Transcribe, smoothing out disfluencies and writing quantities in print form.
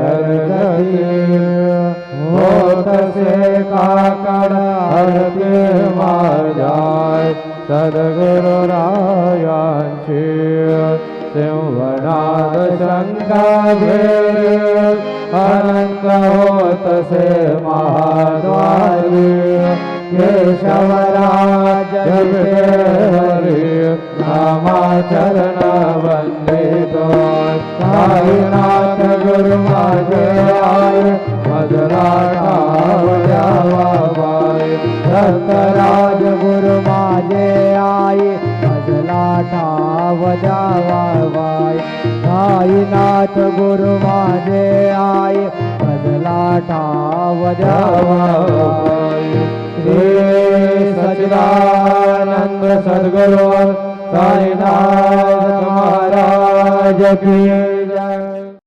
गर्जती होत से काकड आरती माझ्या सद्गुरु रायांची सिंहनाद शंखाभेरी अनंत होत से महाद्वारी केशवराज जपे हरी नामाचरण वंदितो साईनाथ गुरु माझे आय मजला द्यावा बाई दत्तराज गुरु माझे आई मजला द्यावा बाई साईनाथ गुरु माझे आई मजला द्यावा बाई श्री सच्चिदानंद सद्गुरु साईनाथ महाराज की